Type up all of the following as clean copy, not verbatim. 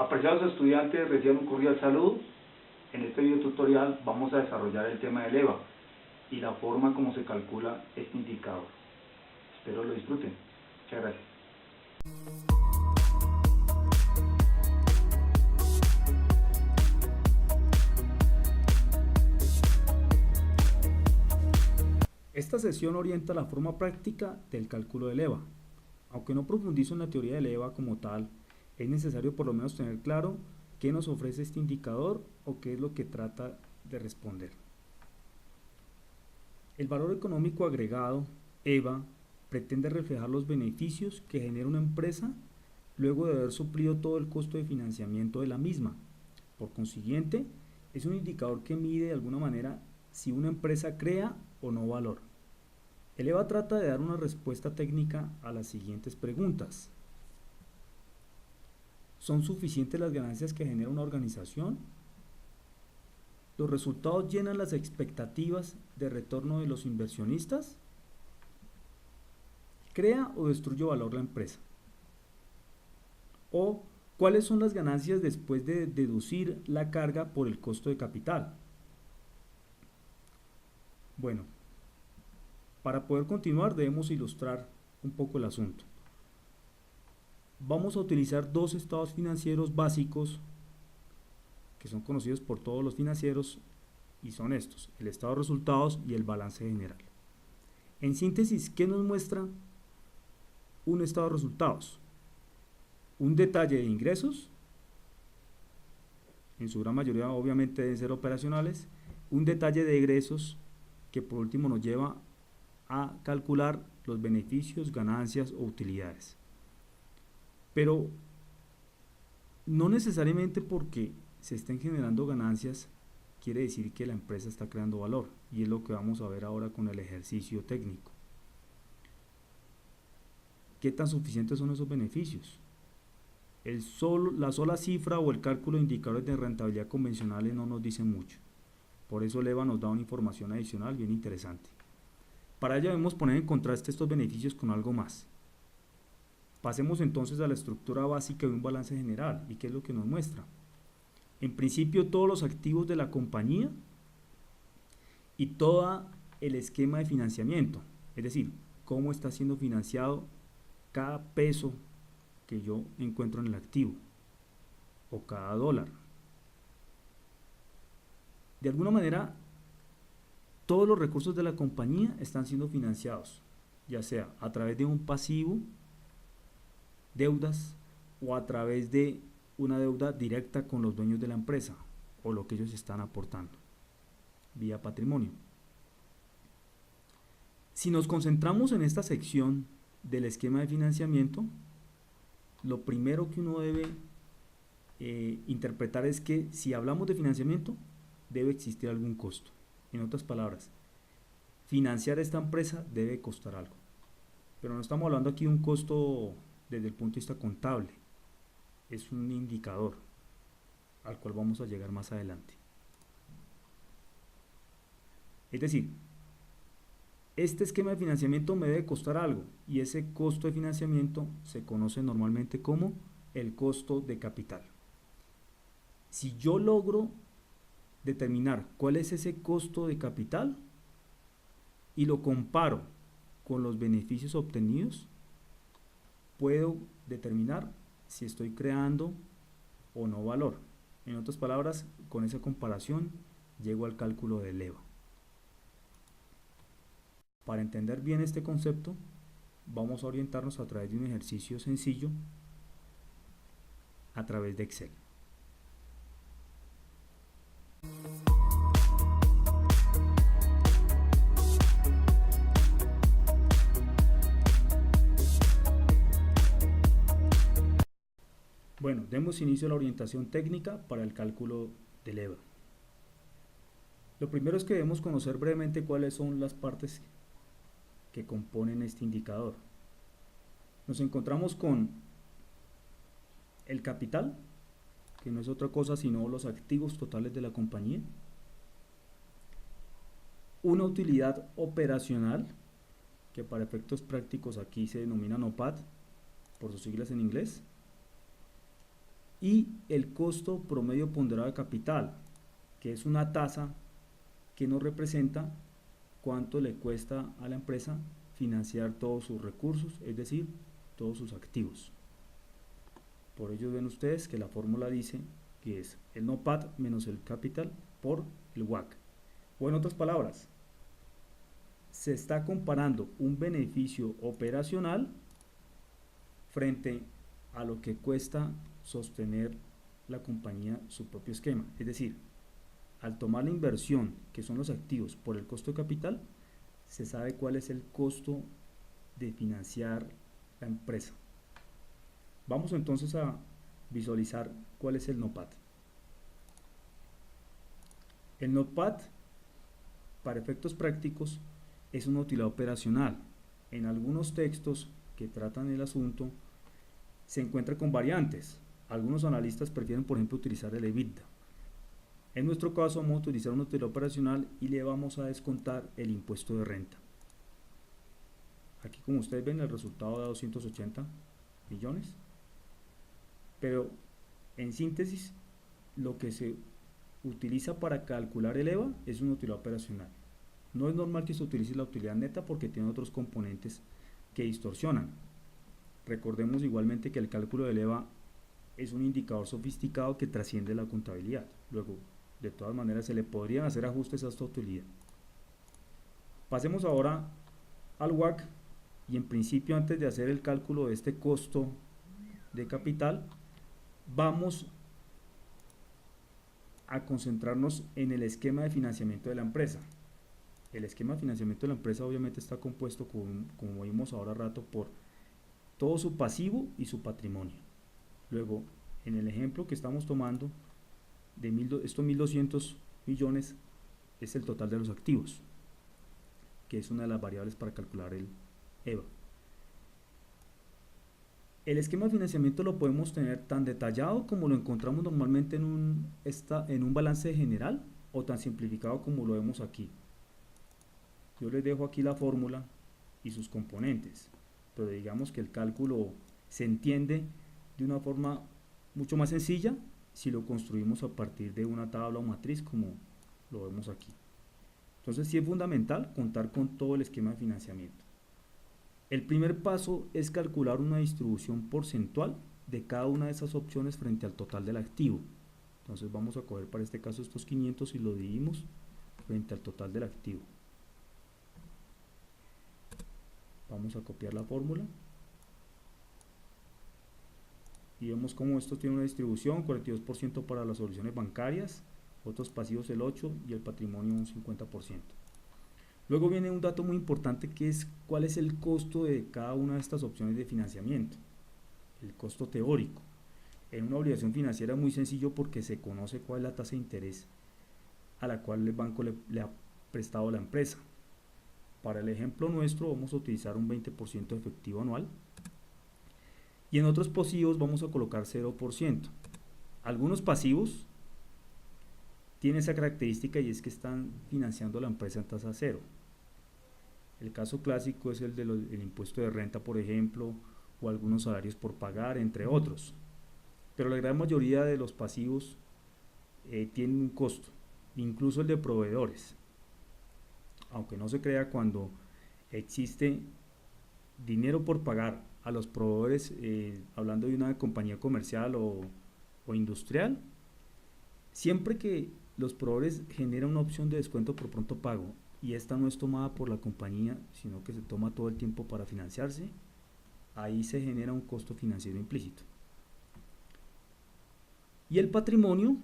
Apreciados estudiantes, reciban un cordial saludo. En este video tutorial vamos a desarrollar el tema del EVA y la forma como se calcula este indicador. Espero lo disfruten. Muchas gracias. Esta sesión orienta la forma práctica del cálculo del EVA. Aunque no profundizo en la teoría del EVA como tal, es necesario por lo menos tener claro qué nos ofrece este indicador o qué es lo que trata de responder. El valor económico agregado, EVA, pretende reflejar los beneficios que genera una empresa luego de haber suplido todo el costo de financiamiento de la misma. Por consiguiente, es un indicador que mide de alguna manera si una empresa crea o no valor. El EVA trata de dar una respuesta técnica a las siguientes preguntas. ¿Son suficientes las ganancias que genera una organización? ¿Los resultados llenan las expectativas de retorno de los inversionistas? ¿Crea o destruye valor la empresa? ¿O cuáles son las ganancias después de deducir la carga por el costo de capital? Bueno, para poder continuar debemos ilustrar un poco el asunto. Vamos a utilizar dos estados financieros básicos que son conocidos por todos los financieros y son estos, el estado de resultados y el balance general. En síntesis, ¿qué nos muestra un estado de resultados? Un detalle de ingresos, en su gran mayoría obviamente deben ser operacionales, un detalle de egresos que por último nos lleva a calcular los beneficios, ganancias o utilidades. Pero no necesariamente porque se estén generando ganancias quiere decir que la empresa está creando valor, y es lo que vamos a ver ahora con el ejercicio técnico. ¿Qué tan suficientes son esos beneficios? La sola cifra o el cálculo de indicadores de rentabilidad convencionales no nos dicen mucho. Por eso el EVA nos da una información adicional bien interesante. Para ello debemos poner en contraste estos beneficios con algo más. Pasemos entonces a la estructura básica de un balance general. ¿Y qué es lo que nos muestra? En principio, todos los activos de la compañía y todo el esquema de financiamiento, es decir, cómo está siendo financiado cada peso que yo encuentro en el activo o cada dólar. De alguna manera, todos los recursos de la compañía están siendo financiados, ya sea a través de un pasivo, deudas, o a través de una deuda directa con los dueños de la empresa o lo que ellos están aportando vía patrimonio. Si nos concentramos en esta sección del esquema de financiamiento, lo primero que uno debe interpretar es que si hablamos de financiamiento debe existir algún costo. En otras palabras, financiar esta empresa debe costar algo, pero no estamos hablando aquí de un costo desde el punto de vista contable. Es un indicador al cual vamos a llegar más adelante. Es decir, este esquema de financiamiento me debe costar algo y ese costo de financiamiento se conoce normalmente como el costo de capital. Si yo logro determinar cuál es ese costo de capital y lo comparo con los beneficios obtenidos, puedo determinar si estoy creando o no valor. En otras palabras, con esa comparación llego al cálculo del EVA. Para entender bien este concepto, vamos a orientarnos a través de un ejercicio sencillo a través de Excel. Bueno, demos inicio a la orientación técnica para el cálculo del EVA. Lo primero es que debemos conocer brevemente cuáles son las partes que componen este indicador. Nos encontramos con el capital, que no es otra cosa sino los activos totales de la compañía, una utilidad operacional, que para efectos prácticos aquí se denomina NOPAT, por sus siglas en inglés, y el costo promedio ponderado de capital, que es una tasa que nos representa cuánto le cuesta a la empresa financiar todos sus recursos, es decir, todos sus activos. Por ello ven ustedes que la fórmula dice que es el NOPAT menos el capital por el WACC. O en otras palabras, se está comparando un beneficio operacional frente a lo que cuesta sostener la compañía su propio esquema. Es decir, al tomar la inversión, que son los activos, por el costo de capital, se sabe cuál es el costo de financiar la empresa. Vamos entonces a visualizar cuál es el NOPAT. El NOPAT, para efectos prácticos, es una utilidad operacional. En algunos textos que tratan el asunto, se encuentra con variantes. Algunos analistas prefieren, por ejemplo, utilizar el EBITDA. En nuestro caso vamos a utilizar una utilidad operacional y le vamos a descontar el impuesto de renta. Aquí, como ustedes ven, el resultado da 280 millones. Pero en síntesis, lo que se utiliza para calcular el EVA es una utilidad operacional. No es normal que se utilice la utilidad neta porque tiene otros componentes que distorsionan. Recordemos igualmente que el cálculo del EVA es un indicador sofisticado que trasciende la contabilidad. Luego, de todas maneras, se le podrían hacer ajustes a esta utilidad. Pasemos ahora al WACC y en principio, antes de hacer el cálculo de este costo de capital, vamos a concentrarnos en el esquema de financiamiento de la empresa. El esquema de financiamiento de la empresa obviamente está compuesto, como vimos ahora rato, por todo su pasivo y su patrimonio. Luego, en el ejemplo que estamos tomando, estos 1.200 millones es el total de los activos, que es una de las variables para calcular el EVA. El esquema de financiamiento lo podemos tener tan detallado como lo encontramos normalmente en un balance general o tan simplificado como lo vemos aquí. Yo les dejo aquí la fórmula y sus componentes, pero digamos que el cálculo se entiende de una forma mucho más sencilla si lo construimos a partir de una tabla o matriz como lo vemos aquí. Entonces sí es fundamental contar con todo el esquema de financiamiento. El primer paso es calcular una distribución porcentual de cada una de esas opciones frente al total del activo. Entonces vamos a coger para este caso estos 500 y lo dividimos frente al total del activo. Vamos a copiar la fórmula y vemos cómo esto tiene una distribución: 42% para las soluciones bancarias, otros pasivos el 8% y el patrimonio un 50%. Luego viene un dato muy importante, que es cuál es el costo de cada una de estas opciones de financiamiento, el costo teórico. En una obligación financiera es muy sencillo porque se conoce cuál es la tasa de interés a la cual el banco le ha prestado a la empresa. Para el ejemplo nuestro vamos a utilizar un 20% efectivo anual y en otros pasivos vamos a colocar 0%. Algunos pasivos tienen esa característica y es que están financiando a la empresa en tasa cero. El caso clásico es el del impuesto de renta, por ejemplo, o algunos salarios por pagar, entre otros. Pero la gran mayoría de los pasivos tienen un costo, incluso el de proveedores. Aunque no se crea, cuando existe dinero por pagar a los proveedores, hablando de una compañía comercial o industrial, siempre que los proveedores generan una opción de descuento por pronto pago y esta no es tomada por la compañía, sino que se toma todo el tiempo para financiarse, ahí se genera un costo financiero implícito. Y el patrimonio,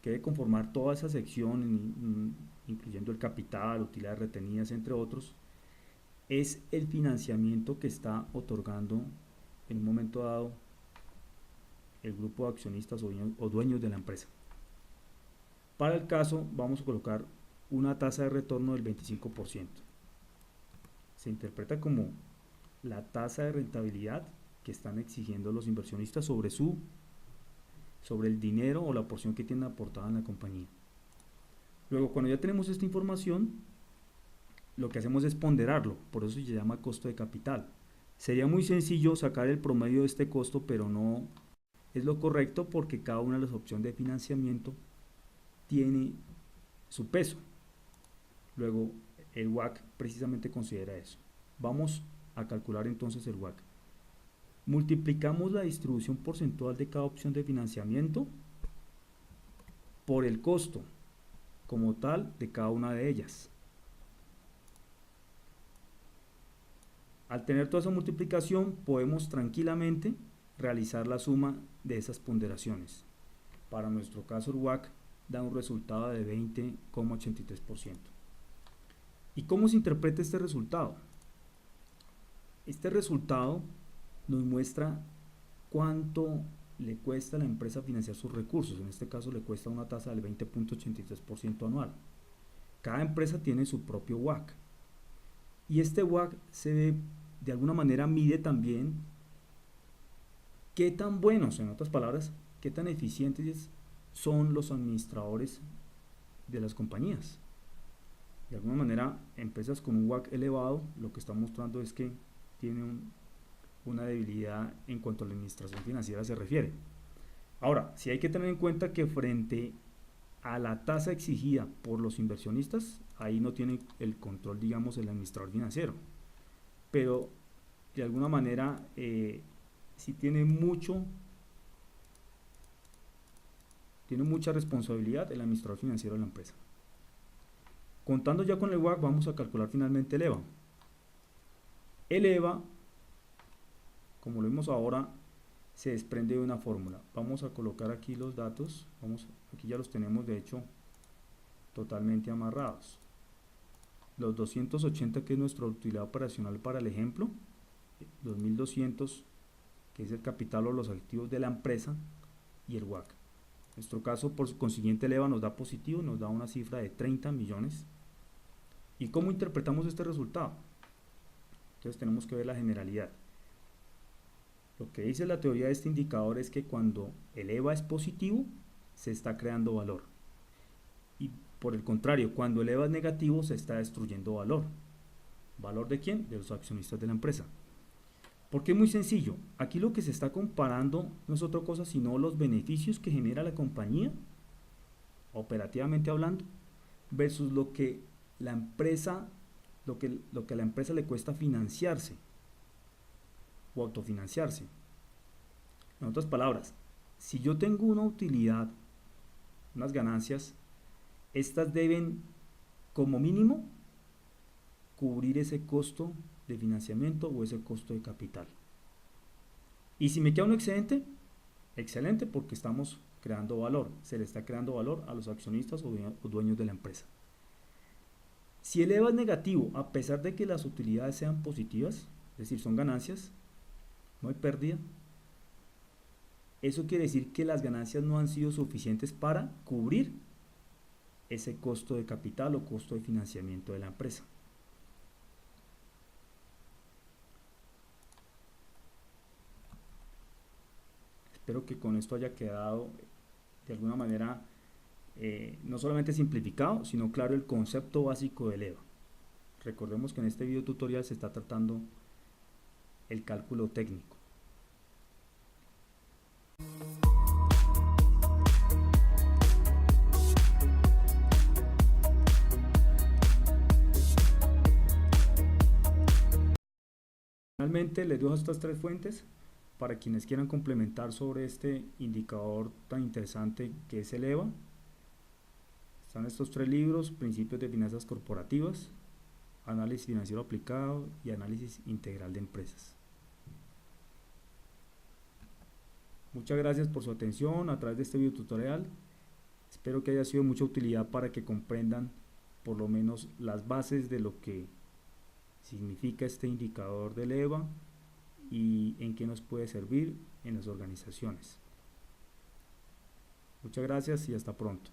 que debe conformar toda esa sección, incluyendo el capital, utilidades retenidas, entre otros, es el financiamiento que está otorgando en un momento dado el grupo de accionistas o dueños de la empresa. Para el caso vamos a colocar una tasa de retorno del 25%. Se interpreta como la tasa de rentabilidad que están exigiendo los inversionistas sobre el dinero o la porción que tienen aportada en la compañía. Luego, cuando ya tenemos esta información, lo que hacemos es ponderarlo, por eso se llama costo de capital. Sería muy sencillo sacar el promedio de este costo, pero no es lo correcto porque cada una de las opciones de financiamiento tiene su peso. Luego, el WACC precisamente considera eso. Vamos a calcular entonces el WACC. Multiplicamos la distribución porcentual de cada opción de financiamiento por el costo como tal de cada una de ellas. Al tener toda esa multiplicación, podemos tranquilamente realizar la suma de esas ponderaciones. Para nuestro caso, el WACC da un resultado de 20,83%. ¿Y cómo se interpreta este resultado? Este resultado nos muestra cuánto le cuesta a la empresa financiar sus recursos. En este caso le cuesta una tasa del 20,83% anual. Cada empresa tiene su propio WACC. Y este WACC de alguna manera mide también qué tan buenos, en otras palabras, qué tan eficientes son los administradores de las compañías. De alguna manera, empresas con un WACC elevado, lo que está mostrando es que tienen una debilidad en cuanto a la administración financiera se refiere. Ahora, sí hay que tener en cuenta que frente a la tasa exigida por los inversionistas, ahí no tiene el control, digamos, el administrador financiero. Pero, de alguna manera, sí tiene mucha responsabilidad el administrador financiero de la empresa. Contando ya con el WACC, vamos a calcular finalmente el EVA. El EVA, como lo vemos ahora, se desprende de una fórmula. Vamos a colocar aquí los datos. Aquí ya los tenemos, de hecho, totalmente amarrados. Los 280, que es nuestra utilidad operacional para el ejemplo, los 1200, que es el capital o los activos de la empresa, y el WACC. En nuestro caso, por consiguiente, el EVA nos da positivo, nos da una cifra de 30 millones. ¿Y cómo interpretamos este resultado? Entonces tenemos que ver la generalidad. Lo que dice la teoría de este indicador es que cuando el EVA es positivo, se está creando valor. Y por el contrario, cuando el EVA es negativo, se está destruyendo valor. ¿Valor de quién? De los accionistas de la empresa. Porque es muy sencillo. Aquí lo que se está comparando no es otra cosa sino los beneficios que genera la compañía, operativamente hablando, versus lo que la empresa, lo que a la empresa le cuesta financiarse o autofinanciarse. En otras palabras, si yo tengo una utilidad, unas ganancias, estas deben como mínimo cubrir ese costo de financiamiento o ese costo de capital. Y si me queda un excedente, excelente, porque estamos creando valor, se le está creando valor a los accionistas o dueños de la empresa. Si el EVA es negativo, a pesar de que las utilidades sean positivas, es decir, son ganancias, no hay pérdida, eso quiere decir que las ganancias no han sido suficientes para cubrir ese costo de capital o costo de financiamiento de la empresa. Espero que con esto haya quedado de alguna manera no solamente simplificado, sino claro el concepto básico del EVA. Recordemos que en este video tutorial se está tratando el cálculo técnico. Finalmente les dejo estas tres fuentes para quienes quieran complementar sobre este indicador tan interesante que es el EVA. Están estos tres libros: Principios de Finanzas Corporativas, Análisis Financiero Aplicado y Análisis Integral de Empresas. Muchas gracias por su atención a través de este video tutorial. Espero que haya sido de mucha utilidad para que comprendan por lo menos las bases de lo que significa este indicador del EVA y en qué nos puede servir en las organizaciones. Muchas gracias y hasta pronto.